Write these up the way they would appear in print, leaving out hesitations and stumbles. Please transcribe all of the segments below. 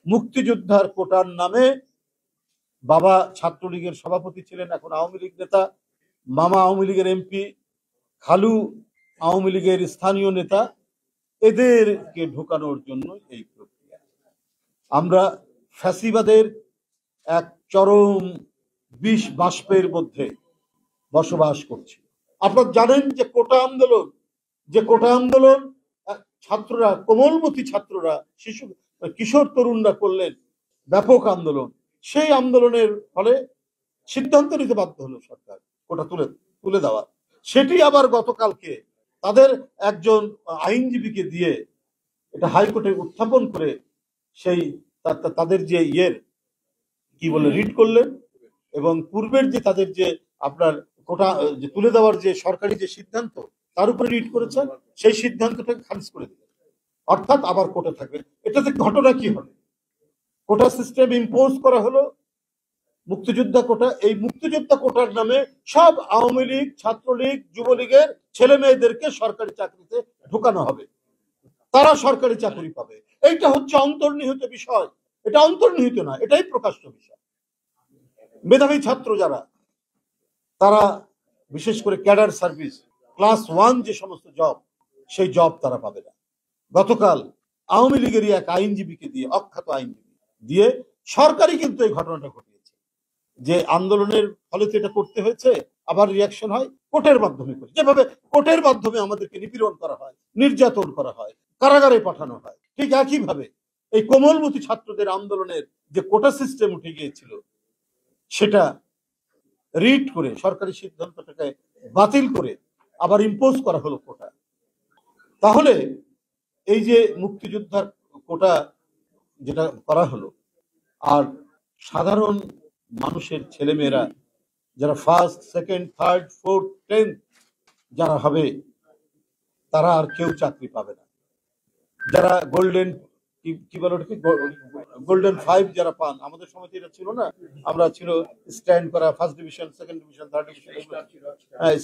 মুক্তিযোদ্ধার কোটার নামে বাবা ছাত্রলীগের সভাপতি ছিলেন, এখন আওয়ামী লীগ নেতা, মামা আওয়ামী লীগের এমপি, খালু আওয়ামী লীগের স্থানীয় নেতা, এদেরকে ঢোকানোর জন্য এই প্রক্রিয়া। আমরা ফ্যাসিবাদের এক চরম বিষ বাষ্পের মধ্যে বসবাস করছি। আপনারা জানেন যে কোটা আন্দোলন ছাত্ররা, কোমলমতি ছাত্ররা, শিশু কিশোর তরুণরা করলেন ব্যাপক আন্দোলন। সেই আন্দোলনের ফলে সিদ্ধান্ত নিতে বাধ্য হলো সরকার কোটা তুলে দেওয়া। সেটি আবার গতকালকে তাদের একজন আইনজীবীকে দিয়ে এটা হাইকোর্টে উত্থাপন করে সেই তাদের যে কি বলে রিট করলেন, এবং পূর্বের যে তাদের যে আপনার কোটা যে তুলে দেওয়ার যে সরকারি যে সিদ্ধান্ত তার উপরে রিট করেছেন, সেই সিদ্ধান্তটাকে খারিজ করে দিলেন, অর্থাৎ আবার কোটা থাকবে। এটাতে ঘটনা কি হলো? কোটা সিস্টেম ইম্পোজ করা হলো, মুক্তিযোদ্ধা কোটা। এই মুক্তিযোদ্ধা কোটার নামে সব আওয়ামী লীগ, ছাত্রলীগ, যুবলীগের ছেলে মেয়েদেরকে সরকারি চাকরিতে ঢুকানো হবে, তারা সরকারি চাকরি পাবে। এইটা হচ্ছে অন্তর্নিহিত বিষয়। এটা অন্তর্নিহিত না, এটাই প্রকাশ্য বিষয়। মেধাবী ছাত্র যারা, তারা বিশেষ করে ক্যাডার সার্ভিস ক্লাস 1 যে সমস্ত জব, সেই জব তারা পাবে না। গতকাল আওয়ামী লীগেরই এক আইনজীবীকে দিয়ে, অখ্যাত আইনজীবী দিয়ে, সরকারি কিন্তু এই ঘটনাটা ঘটিয়েছে যে আন্দোলনের ফলে তো এটা করতে হয়েছে, আবার রিয়াকশন হয় কোর্টের মাধ্যমে। যেভাবে কোর্টের মাধ্যমে আমাদেরকে নিপীড়ন করা হয়, নির্যাতন করা হয়, কারাগারে পাঠানো হয়, ঠিক একইভাবে এই কোমলমতি ছাত্রদের আন্দোলনের যে কোটা সিস্টেম উঠে গিয়েছিল, সেটা রিট করে সরকারি সিদ্ধান্তটাকে বাতিল করে আবার ইম্পোজ করা হলো কোটা। তাহলে এই যে মুক্তিযোদ্ধার কোটা যেটা করা হলো, আর সাধারণ মানুষের ছেলেমেয়েরা যারা first, second, third, fourth, 10th যারা হবে, তারা আর কেউ চাকরি পাবে না। যারা গোল্ডেন কি বলে ওটাকে, গোল্ডেন 5 যারা পান, আমাদের সময় এটা ছিল না, আমরা ছিল স্ট্যান্ড করা, first division, second division, third division,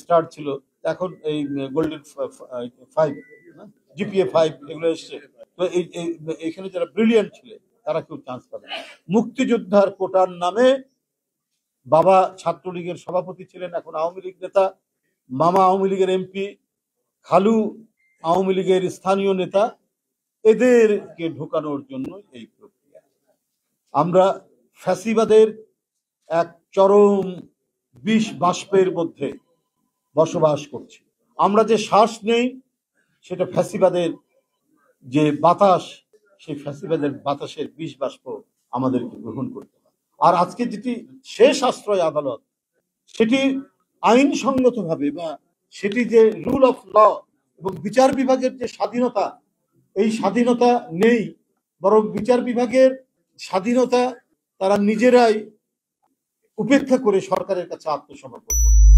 star ছিল। এখন এই গোল্ডেন 5, জিপিএ 5 এগুলো এসছে। তো এখানে যারা ব্রিলিয়ান্ট ছিলেন তারা কেউ চান্স পাবে না। মুক্তিযোদ্ধার কোটার নামে বাবা ছাত্রলীগের সভাপতি ছিলেন, এখন আওয়ামী লীগ নেতা, মামা আওয়ামী লীগের এমপি, খালু আওয়ামী লীগের স্থানীয় নেতা, এদেরকে ঢোকানোর জন্য এই প্রক্রিয়া। আমরা ফ্যাসিবাদের এক চরম বিষ বাষ্পের মধ্যে বসবাস করছি। আমরা যে শ্বাস নেই, সেটা ফ্যাসিবাদের যে বাতাস, সেই ফ্যাসিবাদের বাতাসের বিষ বাষ্প আমাদেরকে গ্রহণ করতে হয়। আর আজকে যেটি শেষ আশ্রয় আদালত, সেটি আইনসঙ্গতভাবে, বা সেটি যে রুল অফ ল এবং বিচার বিভাগের যে স্বাধীনতা, এই স্বাধীনতা নেই, বরং বিচার বিভাগের স্বাধীনতা তারা নিজেরাই উপেক্ষা করে সরকারের কাছে আত্মসমর্পণ করেছে।